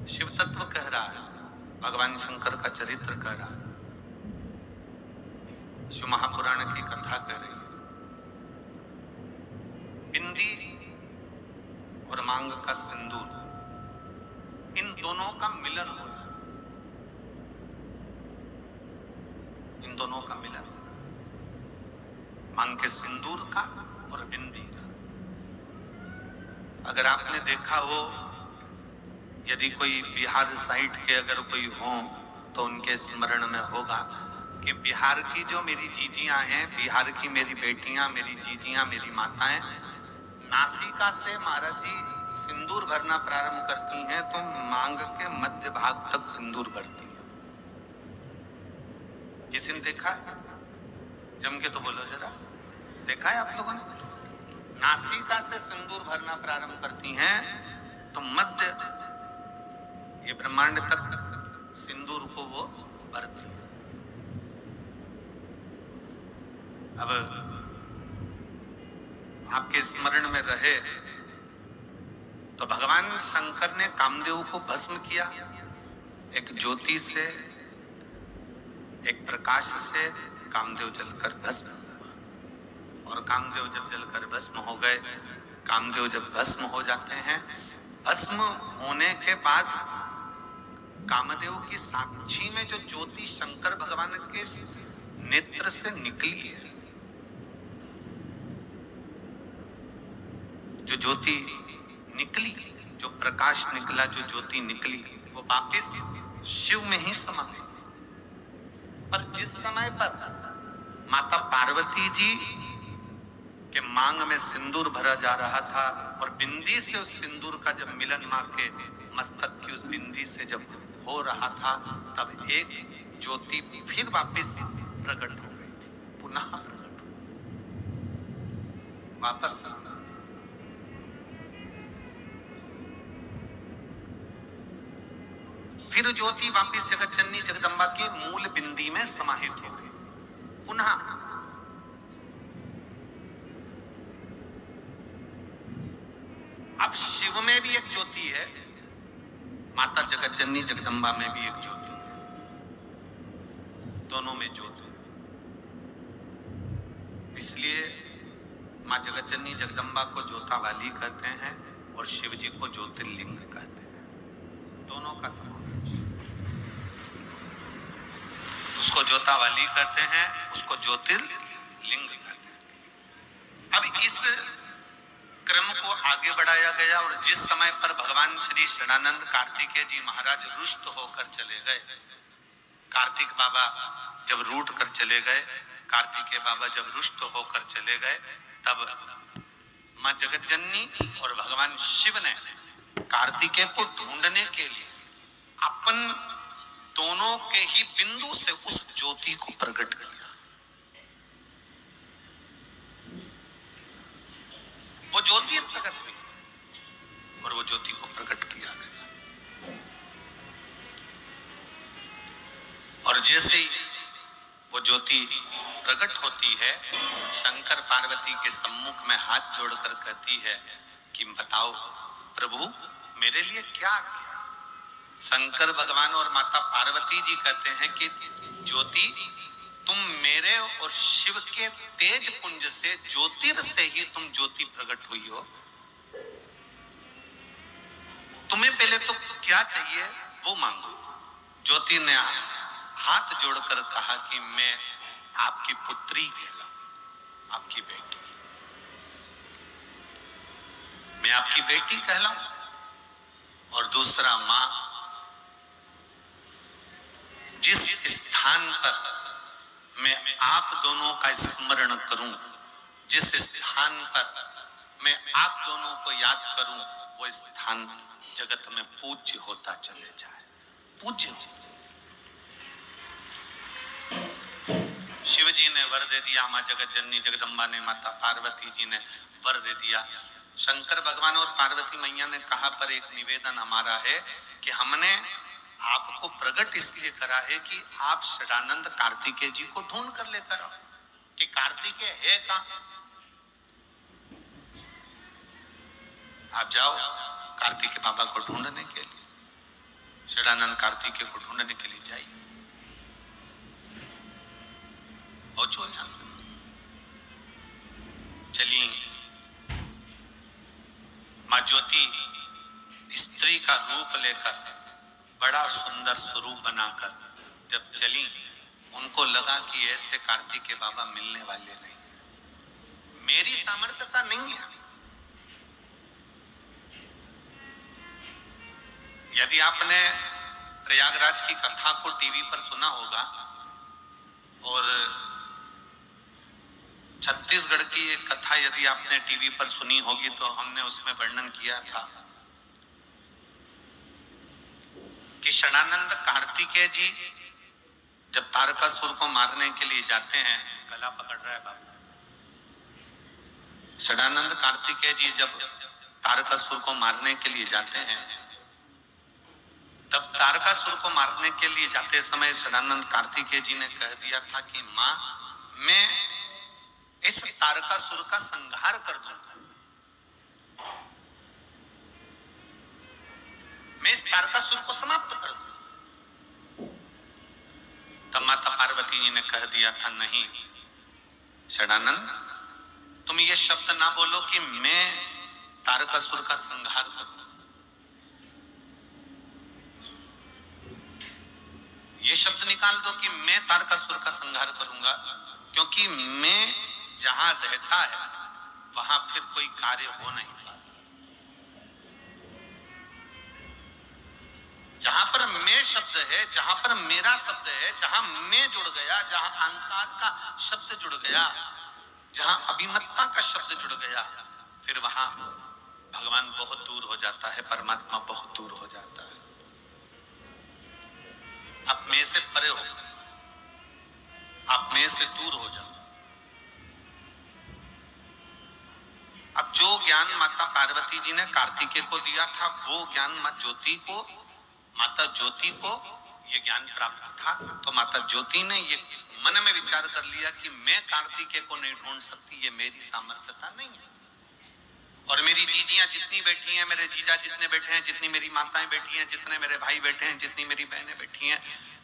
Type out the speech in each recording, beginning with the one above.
शिव तत्व कह रहा है, भगवान शंकर का चरित्र कह रहा है, शिव महापुराण की कथा कह रही है। बिंदी और मांग का सिंदूर, इन दोनों का मिलन हो रहा है, इन दोनों का मिलन, मांग के सिंदूर का और बिंदी का। अगर आपने देखा हो, यदि कोई बिहार साइड के अगर कोई हो तो उनके स्मरण में होगा कि बिहार की जो मेरी जीजियां हैं, बिहार की मेरी बेटियां, मेरी जीजियां, मेरी माताएं नासिका से महाराज जी सिंदूर भरना प्रारंभ करती हैं तो मांग के मध्य भाग तक सिंदूर भरती हैं। किसी ने देखा है? जम के तो बोलो जरा, देखा है आप लोगों ने? नासिका से सिंदूर भरना प्रारंभ करती हैं तो मध्य ये ब्रह्मांड तक सिंदूर को वो भरती है। अब आपके स्मरण में रहे तो भगवान शंकर ने कामदेव को भस्म किया, एक ज्योति से, एक प्रकाश से कामदेव जलकर भस्म हुआ। और कामदेव जब जलकर भस्म हो गए, कामदेव जब भस्म हो जाते हैं, भस्म होने के बाद कामदेव की साक्षी में जो ज्योति शंकर भगवान के नेत्र से निकली है, जो ज्योति निकली, जो प्रकाश निकला, जो ज्योति निकली, वो वापिस शिव में ही समा गई। पर जिस समय पर माता पार्वती जी के मांग में सिंदूर भरा जा रहा था और बिंदी से उस सिंदूर का जब मिलन मां के मस्तक की उस बिंदी से जब हो रहा था, तब एक ज्योति फिर वापस प्रकट हो गई थी, पुनः प्रकट हो, वापस। फिर ज्योति वापस जगत जननी जगदम्बा की मूल बिंदी में समाहित हो गई पुनः। अब शिव में भी एक ज्योति है, माता जगत जननी जगदम्बा में भी एक ज्योति है, दोनों में ज्योति है। इसलिए मां जगत जननी जगदम्बा को ज्योता वाली कहते हैं और शिव जी को ज्योतिर्लिंग कहते हैं, दोनों का समावेश। उसको ज्योता वाली कहते हैं, उसको ज्योतिर्लिंग कहते हैं। अब इस क्रम को आगे बढ़ाया गया और जिस समय पर भगवान श्री शरणानंद कार्तिकेय जी महाराज रुष्ट होकर चले गए, कार्तिक बाबा जब रूठ कर चले गए, कार्तिकेय बाबा जब रुष्ट होकर चले गए, तब मां जगत जननी और भगवान शिव ने कार्तिकेय को ढूंढने के लिए अपन दोनों के ही बिंदु से उस ज्योति को प्रकट किया। वो ज्योति प्रकट हुई और वो ज्योति को प्रकट किया गया। और जैसे ही वो ज्योति प्रकट होती है, शंकर पार्वती के सम्मुख में हाथ जोड़कर कहती है कि बताओ प्रभु मेरे लिए क्या किया। शंकर भगवान और माता पार्वती जी कहते हैं कि ज्योति तुम मेरे और शिव के तेज पुंज से, ज्योतिर से ही तुम ज्योति प्रकट हुई हो। तुम्हें पहले तो क्या चाहिए वो मांगो। ज्योति ने हाथ जोड़कर कहा कि मैं आपकी पुत्री कहलाऊं, आपकी बेटी, मैं आपकी बेटी कहलाऊं। और दूसरा, मां जिस स्थान पर मैं आप दोनों का स्मरण करूं, जिस स्थान पर मैं आप दोनों को याद करूं, वो स्थान जगत में पूज्य होता चले जाए, पूज्य। शिव जी ने वर दे दिया, मां जगत जननी जगदम्बा ने, माता पार्वती जी ने वर दे दिया। शंकर भगवान और पार्वती मैया ने कहा पर एक निवेदन हमारा है कि हमने आपको प्रकट इसलिए करा है कि आप शरणानंद कार्तिकेय जी को ढूंढ कर लेकर आओ कि कार्तिकेय है कहां। आप जाओ कार्तिकेय बाबा को ढूंढने के लिए। षडानंद कार्तिकेय को ढूंढने के लिए जाइए, पहुंचो यहां से, चलिए। मां ज्योति स्त्री का रूप लेकर, बड़ा सुंदर स्वरूप बनाकर जब चली, उनको लगा कि ऐसे कार्तिकेय बाबा मिलने वाले नहीं, मेरी सामर्थ्यता नहीं है। यदि आपने प्रयागराज की कथा को टीवी पर सुना होगा और छत्तीसगढ़ की एक कथा यदि आपने टीवी पर सुनी होगी, तो हमने उसमें वर्णन किया था कि षडानंद कार्तिकेय जी जब तारकासुर को मारने के लिए जाते हैं, गला पकड़ रहा है बाबू, षडानंद कार्तिकेय जी जब तारकासुर को मारने के लिए जाते हैं, तब तारकासुर को मारने के लिए जाते समय षडानंद कार्तिकेय जी ने कह दिया था कि मां, मैं इस तारकासुर का संहार कर दूंगा, मैं इस तारकासुर को समाप्त कर दूंगा। तब माता पार्वती जी ने कह दिया था, नहीं षडानंद, तुम ये शब्द ना बोलो कि मैं तारकासुर का संहार करूं, ये शब्द निकाल दो कि मैं तारकासुर का संहार करूंगा, क्योंकि मैं जहां रहता है वहां फिर कोई कार्य हो नहीं पाता। जहां पर मैं शब्द है, जहां पर मेरा शब्द है, जहां मैं जुड़ गया, जहां अहंकार का शब्द जुड़ गया, जहां अभिमत्ता का शब्द जुड़ गया, फिर वहां भगवान बहुत दूर हो जाता है, परमात्मा बहुत दूर हो जाता है। आप में से परे हो, आप में से दूर हो जाओ। अब जो ज्ञान माता पार्वती जी ने कार्तिकेय को दिया था, वो ज्ञान माता ज्योति को ये ज्ञान प्राप्त था, तो माता ज्योति ने ये मन में विचार कर लिया कि मैं कार्तिकेय को नहीं ढूंढ सकती, ये मेरी सामर्थ्यता नहीं है। और मेरी जीजियां जितनी बैठी हैं, मेरे जीजा जितने बैठे हैं, जितनी मेरी माताएं बैठी हैं, जितने मेरे भाई बैठे हैं, जितनी मेरी बहनें बैठी हैं,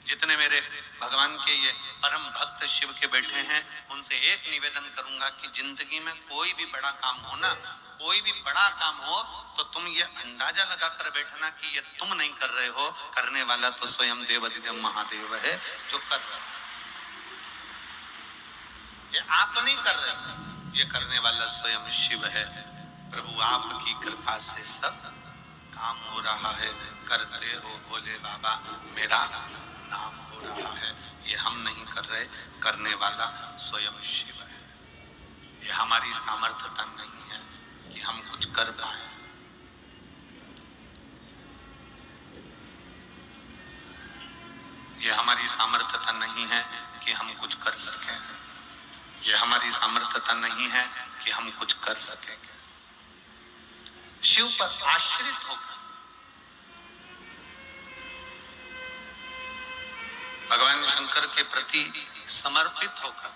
जितने मेरे भगवान के ये परम भक्त शिव के बैठे हैं, उनसे एक निवेदन करूंगा कि जिंदगी में कोई भी बड़ा काम हो ना, कोई भी बड़ा काम हो, तो तुम ये अंदाजा लगाकर बैठना कि ये तुम नहीं कर रहे हो, करने वाला तो स्वयं देवाधिदेव महादेव है जो कर रहा है। ये आप नहीं कर रहे, ये करने वाला स्वयं शिव है। प्रभु आपकी कृपा से सब काम हो रहा है, करते हो भोले बाबा, मेरा नाम हो रहा है। ये हम नहीं कर रहे, करने वाला स्वयं शिव है। ये हमारी सामर्थ्यता नहीं है कि हम कुछ कर पाए। ये हमारी सामर्थ्यता नहीं है कि हम कुछ कर सकें। ये हमारी सामर्थ्यता नहीं है कि हम कुछ कर सकेंगे। शिव पर आश्रित होकर, भगवान शंकर के प्रति समर्पित होकर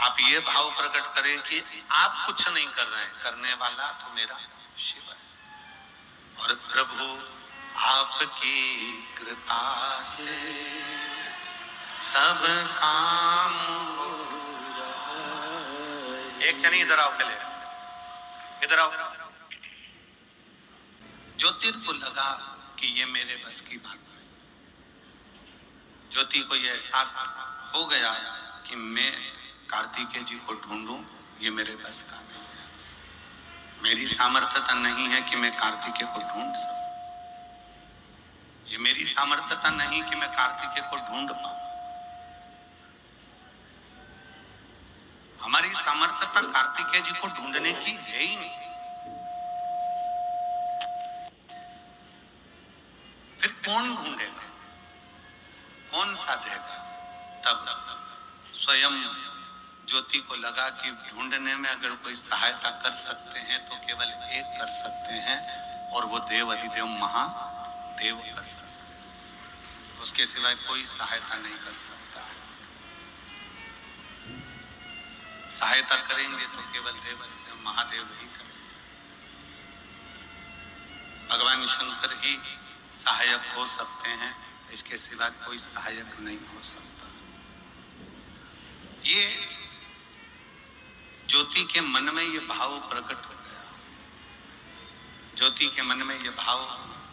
आप ये भाव प्रकट करें कि आप कुछ नहीं कर रहे हैं, करने वाला तो मेरा शिव है। और प्रभु आपकी कृपा से सब काम हो रहा। एक जनी इधर आओ, पहले इधर आओ। ज्योति को लगा कि ये मेरे बस की बात है। ज्योति को यह एहसास हो गया कि मैं कार्तिकेय जी को ढूंढूं, ये मेरे बस का नहीं है। मेरी सामर्थ्यता नहीं है कि मैं कार्तिकेय को ढूंढ सकूं। ये मेरी सामर्थ्यता नहीं कि मैं कार्तिकेय को ढूंढ पाऊं। हमारी सामर्थ्यता कार्तिकेय जी को ढूंढने की है ही नहीं। फिर कौन ढूंढेगा, कौन साधेगा? तब स्वयं ज्योति को लगा कि ढूंढने में अगर कोई सहायता कर सकते हैं तो केवल एक कर सकते हैं, और वो देव अधिदेव महादेव कर सकते हैं। उसके सिवाय कोई सहायता नहीं कर सकता। सहायता करेंगे तो केवल देव अधिदेव महादेव ही करेंगे। भगवान शंकर ही सहायक हो सकते हैं, इसके सिवा कोई सहायक नहीं हो सकता। ये ज्योति के मन में ये भाव प्रकट हो गया, ज्योति के मन में ये भाव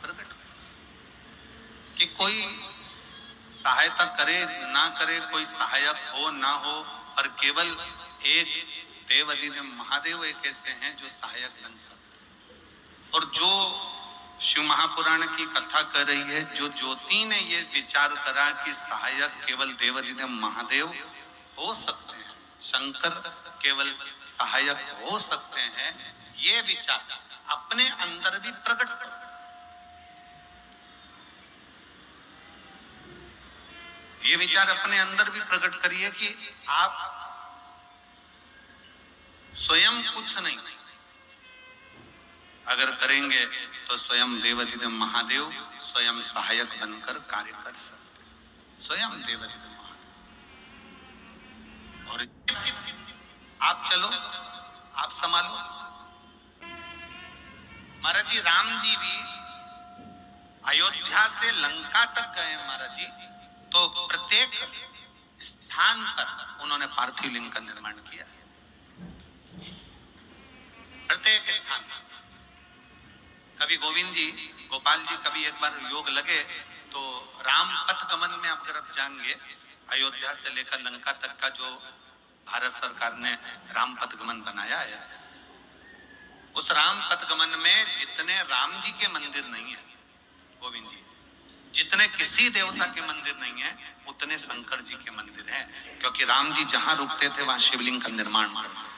प्रकट हो गया कि कोई सहायता करे ना करे, कोई सहायक हो ना हो, पर केवल एक देवाधिदेव महादेव एक ऐसे हैं जो सहायक बन सकते। और जो शिव महापुराण की कथा कर रही है, जो ज्योति ने ये विचार करा कि सहायक केवल देवाधिदेव महादेव हो सकते हैं, शंकर केवल सहायक हो सकते हैं, ये विचार अपने अंदर भी प्रकट कर, ये विचार अपने अंदर भी प्रकट करिए कि आप स्वयं कुछ नहीं, अगर करेंगे तो स्वयं देवाधिदेव महादेव स्वयं सहायक बनकर कार्य कर सकते, स्वयं देवाधिदेव महादेव। और आप चलो, आप संभालो। महाराज जी, राम जी भी अयोध्या से लंका तक गए महाराज जी, तो प्रत्येक स्थान पर उन्होंने पार्थिव लिंग का निर्माण किया, प्रत्येक स्थान। कभी गोविंद जी, गोपाल जी, कभी एक बार योग लगे तो राम पथ गमन में अगर आप जाएंगे, अयोध्या से लेकर लंका तक का जो भारत सरकार ने राम पथ गमन बनाया है, उस राम पथ गमन में जितने राम जी के मंदिर नहीं है गोविंद जी, जितने किसी देवता के मंदिर नहीं है, उतने शंकर जी के मंदिर हैं, क्योंकि राम जी जहां रुकते थे वहां शिवलिंग का निर्माण करते।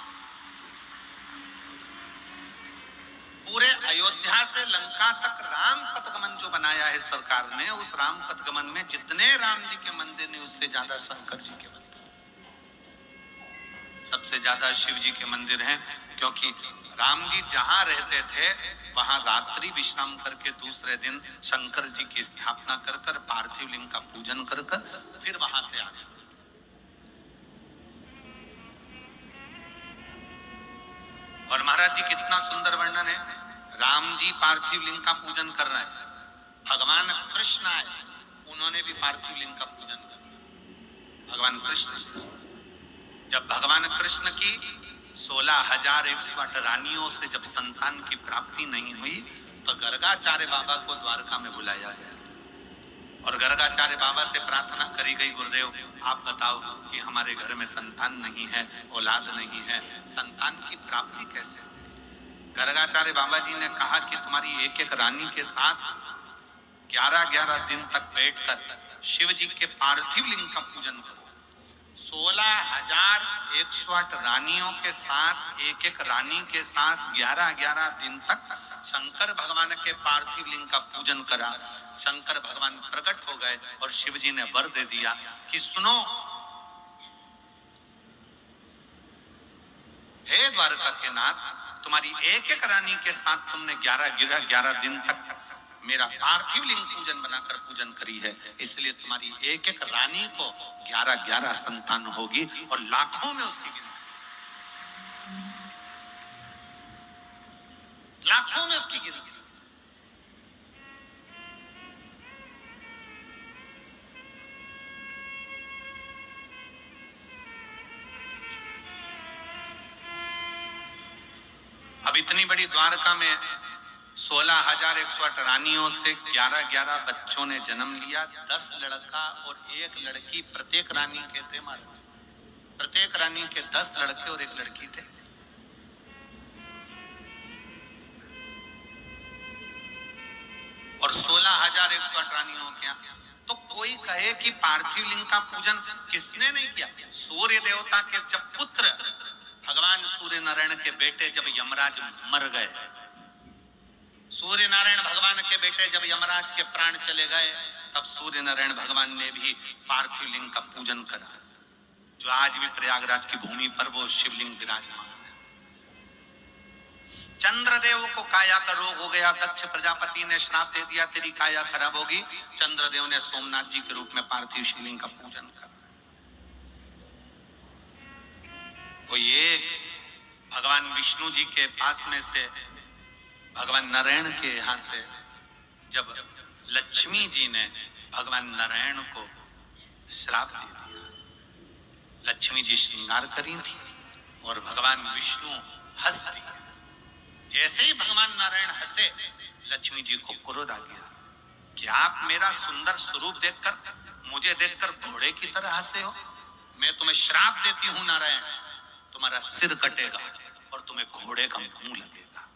पूरे अयोध्या से लंका तक राम पथगमन जो बनाया है सरकार ने, उस राम पथगमन में जितने राम जी के मंदिर ने, उससे ज्यादा शंकर जी के मंदिर, सबसे ज्यादा शिव जी के मंदिर हैं, क्योंकि राम जी जहां रहते थे वहां रात्रि विश्राम करके दूसरे दिन शंकर जी की स्थापना कर कर पार्थिव लिंग का पूजन कर कर फिर वहां से आगे। और महाराज जी कितना सुंदर वर्णन है, राम जी पार्थिव लिंग का पूजन कर रहे हैं, भगवान कृष्ण आए, उन्होंने भी पार्थिव लिंग का पूजन किया। भगवान कृष्ण, जब भगवान कृष्ण की 16,108 रानियों से जब संतान की प्राप्ति नहीं हुई, तो गर्गाचार्य बाबा को द्वारका में बुलाया गया और गर्गाचार्य बाबा से प्रार्थना करी गई, गुरुदेव आप बताओ कि हमारे घर में संतान नहीं है, औलाद नहीं है, संतान की प्राप्ति कैसे? गर्गाचार्य बाबा जी ने कहा कि तुम्हारी एक एक रानी के साथ 11-11 दिन तक बैठकर शिव जी के पार्थिव लिंग का पूजन करो। 16,108 रानियों के साथ, एक एक रानी के साथ 11-11 दिन तक शंकर भगवान के पार्थिव लिंग का पूजन करा। शंकर भगवान प्रकट हो गए और शिव जी ने वर दे दिया कि सुनो, हे द्वारका के नाथ, तुम्हारी एक एक रानी के साथ तुमने 11 दिन तक मेरा पार्थिव लिंग पूजन बनाकर पूजन करी है, इसलिए तुम्हारी एक एक रानी को 11 संतान होगी और लाखों में उसकी गिनती, लाखों में उसकी गिनती। अब इतनी बड़ी द्वारका में 16,108 रानियों से 11-11 बच्चों ने जन्म लिया, 10 लड़का और 1 लड़की प्रत्येक रानी के थे महाराज, प्रत्येक रानी के 10 लड़के और 1 लड़की थे। और 16,108 रानियों क्या, तो कोई कहे कि पार्थिव लिंग का पूजन किसने नहीं किया? सूर्य देवता के जब पुत्र भगवान सूर्य नारायण के बेटे जब यमराज मर गए, सूर्य नारायण भगवान के बेटे जब यमराज के प्राण चले गए, तब सूर्य नारायण भगवान ने भी पार्थिव लिंग का पूजन करा, जो आज भी प्रयागराज की भूमि पर वो शिवलिंग विराजमान है। चंद्रदेव को काया का रोग हो गया, दक्ष प्रजापति ने श्राप दे दिया तेरी काया खराब होगी, चंद्रदेव ने सोमनाथ जी के रूप में पार्थिव शिवलिंग का पूजन करा। वो ये भगवान विष्णु जी के पास में से भगवान नारायण के यहां से जब लक्ष्मी जी ने भगवान नारायण को श्राप दे दिया। लक्ष्मी जी श्रृंगार करी थी और भगवान विष्णु हंस दिए। जैसे ही भगवान नारायण हंसे, लक्ष्मी जी को क्रोध आ गया कि आप मेरा सुंदर स्वरूप देखकर, मुझे देखकर घोड़े की तरह हंसे हो। मैं तुम्हें श्राप देती हूं नारायण, तुम्हारा सिर कटेगा और तुम्हें घोड़े का मुंह लगेगा।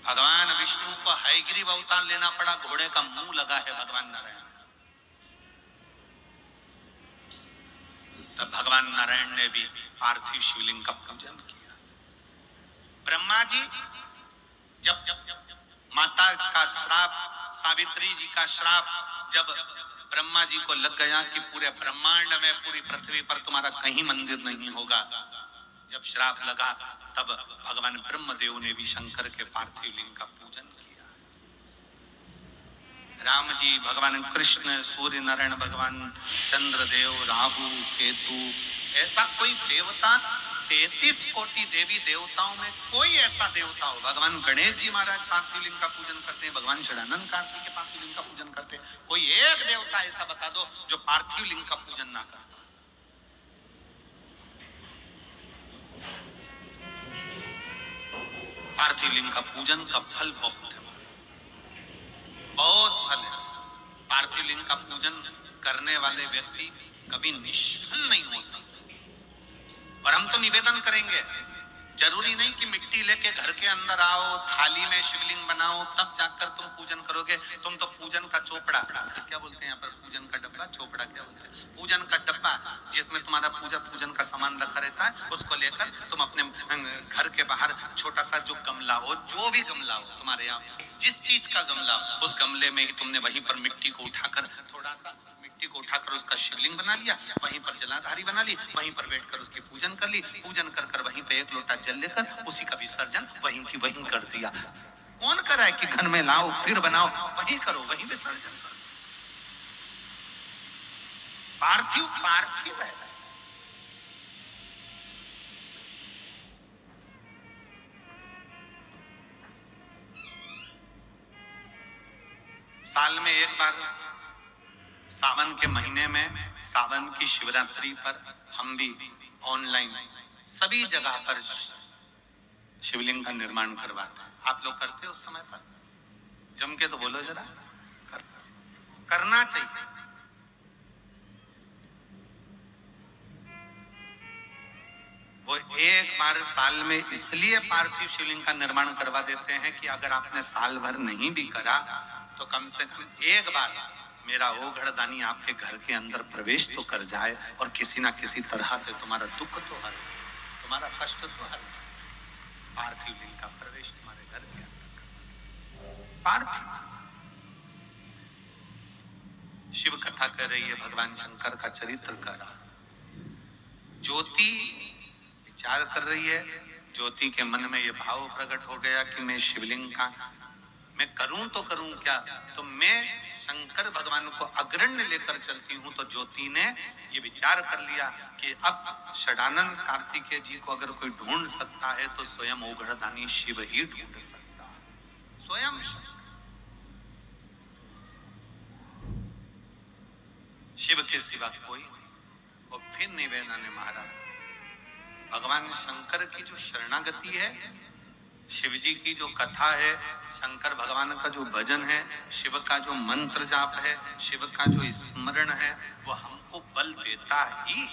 भगवान विष्णु को हयग्रीव अवतार लेना पड़ा, घोड़े का मुंह लगा है भगवान नारायण का। तब भगवान नारायण ने भी पार्थिव शिवलिंग का पूजन किया। ब्रह्मा जी जब माता का श्राप, सावित्री जी का श्राप जब ब्रह्मा जी को लग गया कि पूरे ब्रह्मांड में, पूरी पृथ्वी पर तुम्हारा कहीं मंदिर नहीं होगा, जब श्राप लगा, तब भगवान ब्रह्मदेव ने भी शंकर के पार्थिव लिंग का पूजन किया। राम जी, भगवान कृष्ण, सूर्य नारायण भगवान, चंद्रदेव, राहु, केतु, ऐसा कोई देवता, 33 कोटि देवी देवताओं में कोई ऐसा देवता हो। भगवान गणेश जी महाराज पार्थिव लिंग का पूजन करते हैं, भगवान षडानंद कार्तिक के पार्थिव लिंग का पूजन करते हैं। कोई एक देवता ऐसा बता दो जो पार्थिव लिंग का पूजन ना करता। पार्थिव लिंग का पूजन का फल बहुत है, बहुत फल है। पार्थिव लिंग का पूजन करने वाले व्यक्ति कभी निष्फल नहीं हो सकते। और हम तो निवेदन करेंगे, जरूरी नहीं कि मिट्टी लेके घर के अंदर आओ, थाली में शिवलिंग बनाओ, तब जाकर तुम पूजन करोगे। तुम तो पूजन का चोपड़ा, क्या बोलते हैं यहाँ पर, पूजन का डब्बा, चोपड़ा क्या बोलते हैं, पूजन का डब्बा, जिसमें तुम्हारा पूजन का सामान रखा रहता है, उसको लेकर तुम अपने घर के बाहर छोटा सा जो गमला हो, जो भी गमला हो तुम्हारे यहाँ, जिस चीज का गमला हो, उस गमले में ही तुमने वहीं पर मिट्टी को उठाकर, थोड़ा सा मिट्टी को उठाकर उसका शिवलिंग बना लिया, वहीं पर जलाधारी बना ली, वहीं पर बैठकर उसकी पूजन कर ली, पूजन कर कर वहीं पे एक लोटा जल लेकर उसी का विसर्जन वहीं की वहीं कर दिया। कौन करा है कि घर में लाओ फिर बनाओ, वहीं करो, वहीं विसर्जन करो। पार्थिव पार्थिव है। साल में एक बार सावन के महीने में, सावन की शिवरात्रि पर हम भी ऑनलाइन सभी जगह पर शिवलिंग का निर्माण करवाते हैं। आप लोग करते हो उस समय पर? जम के तो बोलो जरा, करना चाहिए। वो एक बार साल में इसलिए पार्थिव शिवलिंग का निर्माण करवा देते हैं कि अगर आपने साल भर नहीं भी करा तो कम से कम एक बार मेरा ओघड़दानी आपके घर के अंदर प्रवेश तो कर जाए और किसी ना किसी तरह से तुम्हारा दुख तो हर, तुम्हारा कष्ट तो हर। पार्थिव लिंग का प्रवेश तुम्हारे घर के अंदर। पार्थिव शिव कथा कर रही है, भगवान शंकर का चरित्र कर रहा। ज्योति विचार कर रही है, ज्योति के मन में ये भाव प्रकट हो गया कि मैं शिवलिंग का मैं करूं तो करूं क्या, तो मैं शंकर भगवान को अग्रण्य लेकर चलती हूं। तो ज्योति ने ये विचार कर लिया कि अब षडानंद कार्तिकेय जी को अगर कोई ढूंढ सकता है तो स्वयं ओघड़दानी शिव ही ढूंढ सकता है, स्वयं शिव के सिवा कोई नहीं। और फिर निवेदन ने मारा, भगवान शंकर की जो शरणागति है, शिव जी की जो कथा है, शंकर भगवान का जो भजन है, शिव का जो मंत्र जाप है, शिव का जो स्मरण है, वो हमको बल देता ही